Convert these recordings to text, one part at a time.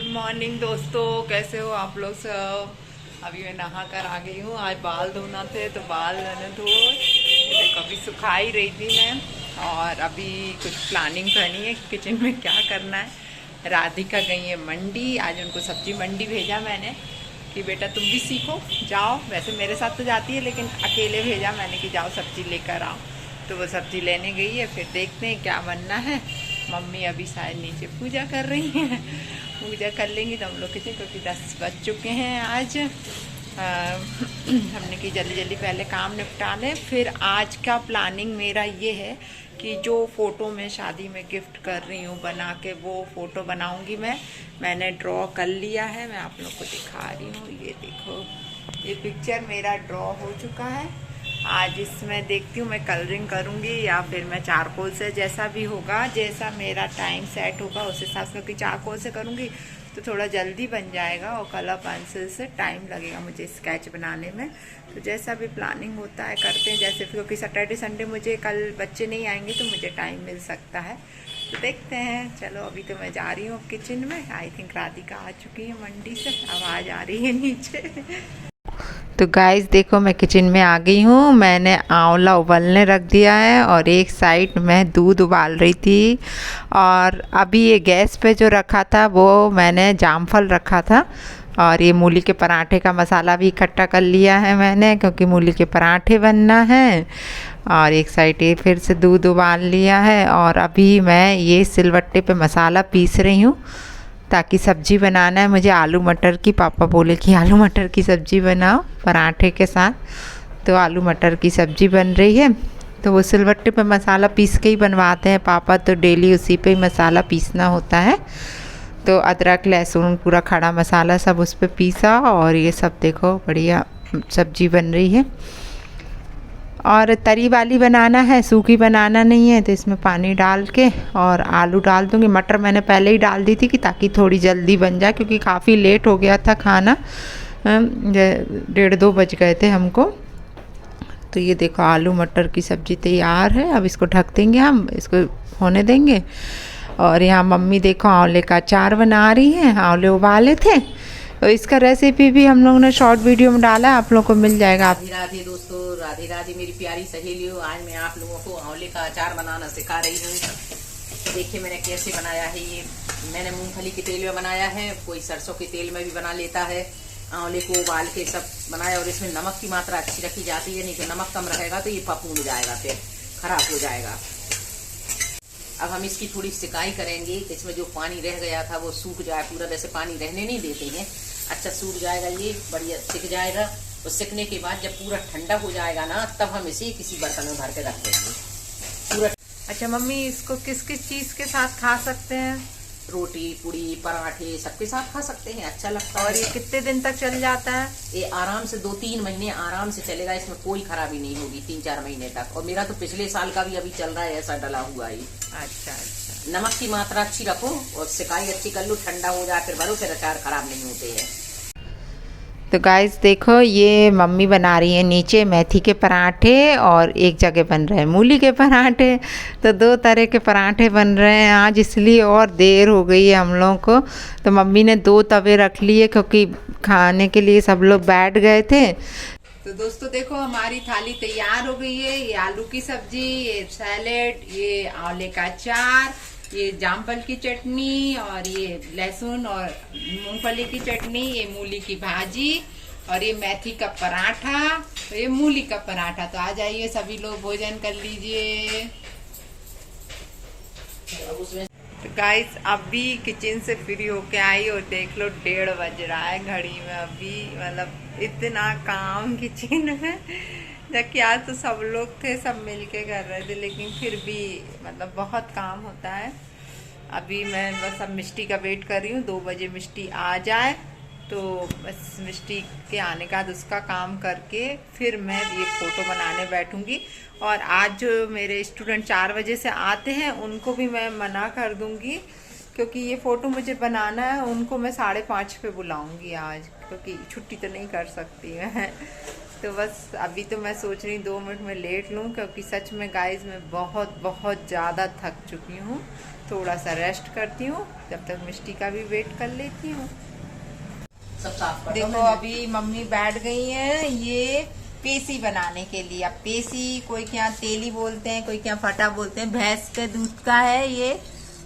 Morning दोस्तों, कैसे हो आप लोग सब। अभी मैं नहा कर आ गई हूँ। आज बाल धोना थे तो बाल मैंने धोए। देखो अभी सुखा ही रही थी मैं। और अभी कुछ प्लानिंग करनी है किचन में क्या करना है। राधिका गई है मंडी, आज उनको सब्जी मंडी भेजा मैंने कि बेटा तुम भी सीखो जाओ। वैसे मेरे साथ तो जाती है लेकिन अकेले भेजा मैंने कि जाओ सब्जी लेकर आओ। तो वो सब्जी लेने गई है, फिर देखते हैं क्या बनना है। मम्मी अभी शायद नीचे पूजा कर रही हैं। पूजा कर लेंगी तो हम लोग किचन, क्योंकि 10 बज चुके हैं आज। हमने कि जल्दी जल्दी पहले काम निपटा लें। फिर आज का प्लानिंग मेरा ये है कि जो फ़ोटो मैं शादी में गिफ्ट कर रही हूँ बना के, वो फ़ोटो बनाऊँगी मैंने ड्रॉ कर लिया है। मैं आप लोग को दिखा रही हूँ, ये देखो ये पिक्चर मेरा ड्रॉ हो चुका है। आज इसमें देखती हूँ मैं कलरिंग करूँगी या फिर मैं चारकोल से, जैसा भी होगा, जैसा मेरा टाइम सेट होगा उस हिसाब से। क्योंकि चारकोल से करूँगी तो थोड़ा जल्दी बन जाएगा और कलर पेंसिल से टाइम लगेगा मुझे स्केच बनाने में। तो जैसा भी प्लानिंग होता है करते हैं जैसे, क्योंकि सैटरडे संडे मुझे कल बच्चे नहीं आएंगे तो मुझे टाइम मिल सकता है। तो देखते हैं। चलो अभी तो मैं जा रही हूँ किचन में। आई थिंक राधिका आ चुकी है मंडी से, आवाज़ आ रही है नीचे। तो गाइस देखो मैं किचन में आ गई हूँ। मैंने आंवला उबलने रख दिया है और एक साइड में दूध उबाल रही थी। और अभी ये गैस पे जो रखा था वो मैंने जामफल रखा था। और ये मूली के पराठे का मसाला भी इकट्ठा कर लिया है मैंने, क्योंकि मूली के पराठे बनना है। और एक साइड ये फिर से दूध उबाल लिया है। और अभी मैं ये सिलबट्टे पे मसाला पीस रही हूँ ताकि सब्जी बनाना है मुझे आलू मटर की। पापा बोले कि आलू मटर की सब्ज़ी बनाओ पराठे के साथ। तो आलू मटर की सब्ज़ी बन रही है। तो वो सिलबट्टे पे मसाला पीस के ही बनवाते हैं पापा, तो डेली उसी पे ही मसाला पीसना होता है। तो अदरक लहसुन पूरा खड़ा मसाला सब उस पर पीसा। और ये सब देखो बढ़िया सब्ज़ी बन रही है। और तरी वाली बनाना है, सूखी बनाना नहीं है। तो इसमें पानी डाल के और आलू डाल दूँगी। मटर मैंने पहले ही डाल दी थी कि ताकि थोड़ी जल्दी बन जाए, क्योंकि काफ़ी लेट हो गया था खाना। 1:30-2 बज गए थे हमको। तो ये देखो आलू मटर की सब्ज़ी तैयार है। अब इसको ढक देंगे, हम इसको होने देंगे। और यहाँ मम्मी देखो आंवले का अचार बना रही हैं। आंवले उबाले थे तो इसका रेसिपी भी हम लोगों ने शॉर्ट वीडियो में डाला है, आप लोगों को मिल जाएगा। राधे राधे दोस्तों, राधे राधे मेरी प्यारी सहेलियों। आज मैं आप लोगों को आंवले का अचार बनाना सिखा रही हूँ। तो देखिए मैंने कैसे बनाया है। ये मैंने मूंगफली के तेल में बनाया है, कोई सरसों के तेल में भी बना लेता है। आंवले को उबाल के सब बनाया। और इसमें नमक की मात्रा अच्छी रखी जाती है, नहीं तो नमक कम रहेगा तो ये फफूंद जाएगा, फिर खराब हो जाएगा। अब हम इसकी थोड़ी सिकाई करेंगे। इसमें जो पानी रह गया था वो सूख जाए पूरा। वैसे पानी रहने नहीं देते हैं, अच्छा सूख जाएगा, ये बढ़िया सिक जाएगा। और सिकने के बाद जब पूरा ठंडा हो जाएगा ना, तब हम इसे किसी बर्तन में भर के रख देंगे पूरा। अच्छा मम्मी, इसको किस किस चीज़ के साथ खा सकते हैं? रोटी पूड़ी पराठे सबके साथ खा सकते हैं, अच्छा लगता है। और ये कितने दिन तक चल जाता है? ये आराम से 2-3 महीने आराम से चलेगा, इसमें कोई खराबी नहीं होगी 3-4 महीने तक। और मेरा तो पिछले साल का भी अभी चल रहा है, ऐसा डला हुआ ही। अच्छा अच्छा। नमक की मात्रा अच्छी रखो और सिकाई अच्छी कर लो, ठंडा हो जाए फिर भरो, फिर अचार खराब नहीं होते हैं। तो गाइस देखो ये मम्मी बना रही है नीचे मेथी के पराठे और एक जगह बन रहे हैं मूली के पराठे। तो 2 तरह के पराठे बन रहे हैं आज, इसलिए और देर हो गई है हम लोगों को। तो मम्मी ने 2 तवे रख लिए क्योंकि खाने के लिए सब लोग बैठ गए थे। तो दोस्तों देखो हमारी थाली तैयार हो गई है। ये आलू की सब्जी, ये सैलेड, ये आंवले का अचार, ये जामफल की चटनी, और ये लहसुन और मूंगफली की चटनी, ये मूली की भाजी, और ये मेथी का पराठा, तो ये मूली का पराठा। तो आ जाइए सभी लोग भोजन कर लीजिए। तो गाइस अभी किचन से फ्री होके आई और देख लो 1:30 बज रहा है घड़ी में अभी। मतलब इतना काम किचन में, जबकि आज तो सब लोग थे, सब मिलके कर रहे थे, लेकिन फिर भी मतलब बहुत काम होता है। अभी मैं बस अब मिष्टी का वेट कर रही हूँ, 2 बजे मिष्टी आ जाए तो बस मिष्टी के आने के बाद उसका काम करके फिर मैं ये फ़ोटो बनाने बैठूँगी। और आज जो मेरे स्टूडेंट 4 बजे से आते हैं उनको भी मैं मना कर दूँगी, क्योंकि ये फ़ोटो मुझे बनाना है। उनको मैं 5:30 पे बुलाऊँगी आज, क्योंकि छुट्टी तो नहीं कर सकती मैं। तो बस अभी तो मैं सोच रही 2 मिनट में लेट लूँ, क्योंकि सच में गाइस मैं बहुत बहुत ज़्यादा थक चुकी हूँ। थोड़ा सा रेस्ट करती हूँ, जब तक मिष्टी का भी वेट कर लेती हूँ। सब साफ कर देखो अभी मम्मी बैठ गई हैं ये पेसी बनाने के लिए। अब पेसी कोई क्या तेली बोलते हैं, कोई क्या फटा बोलते हैं, भैंस के दूध का है ये,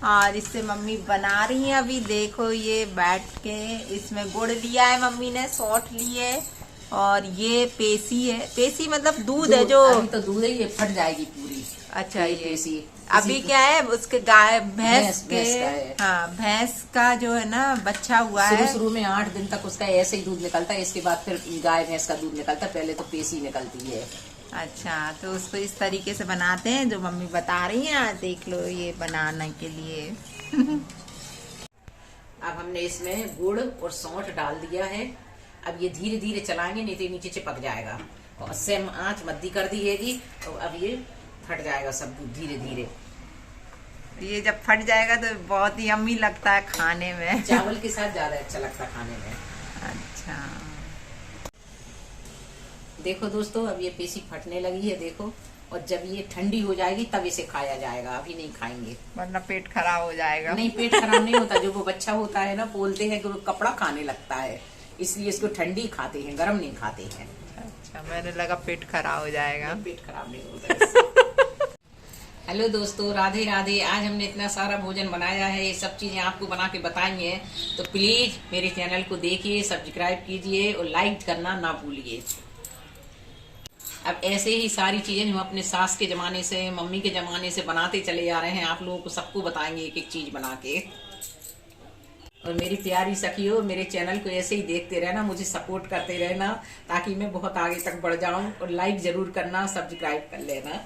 और इससे मम्मी बना रही हैं। अभी देखो ये बैठ के इसमें गुड़ लिया है मम्मी ने, सौंठ लिए, और ये पेसी है। पेसी मतलब दूध है जो, अभी तो दूध है, ये फट जाएगी पूरी। अच्छा ये पेसी अभी क्या है उसके गाय भैंस के, का है। हाँ भैंस का जो है ना बच्चा हुआ है। शुरू में 8 दिन तक उसका ऐसे ही दूध निकलता है, इसके बाद फिर गाय भैंस का दूध निकलता है। पहले तो पेसी निकलती है। अच्छा, तो उसको इस तरीके से बनाते हैं जो मम्मी बता रही हैं। देख लो ये बनाने के लिए। अब हमने इसमें गुड़ और सौंठ डाल दिया है। अब ये धीरे धीरे चलाएंगे, नहीं तो नीचे चिपक जाएगा। और सेम आंच मद्दी कर दी है। तो अब ये फट जाएगा सब दूध धीरे धीरे। ये जब फट जाएगा तो बहुत ही यम्मी लगता है खाने में। चावल के साथ ज्यादा अच्छा लगता है खाने में। अच्छा देखो दोस्तों, अब ये पेसी फटने लगी है, देखो। और जब ये ठंडी हो जाएगी तब इसे खाया जाएगा, अभी नहीं खाएंगे वरना पेट खराब हो जाएगा। नहीं, पेट खराब नहीं होता। जो वो बच्चा होता है ना, बोलते हैं कि वो कपड़ा खाने लगता है, इसलिए इसको ठंडी खाते हैं, गरम नहीं खाते हैं। अच्छा, मैंने लगा पेट खराब हो जाएगा। पेट खराब नहीं होता। हेलो दोस्तों, राधे राधे। आज हमने इतना सारा भोजन बनाया है, ये सब चीजें आपको बना के बताई हैं। तो प्लीज मेरे चैनल को देखिए, सब्सक्राइब कीजिए और लाइक करना ना भूलिए। अब ऐसे ही सारी चीजें हम अपने सास के जमाने से, मम्मी के जमाने से बनाते चले जा रहे हैं। आप लोगों को सबको बताएंगे एक एक चीज बना के। और मेरी प्यारी सखियों, मेरे चैनल को ऐसे ही देखते रहना, मुझे सपोर्ट करते रहना, ताकि मैं बहुत आगे तक बढ़ जाऊं। और लाइक जरूर करना, सब्सक्राइब कर लेना।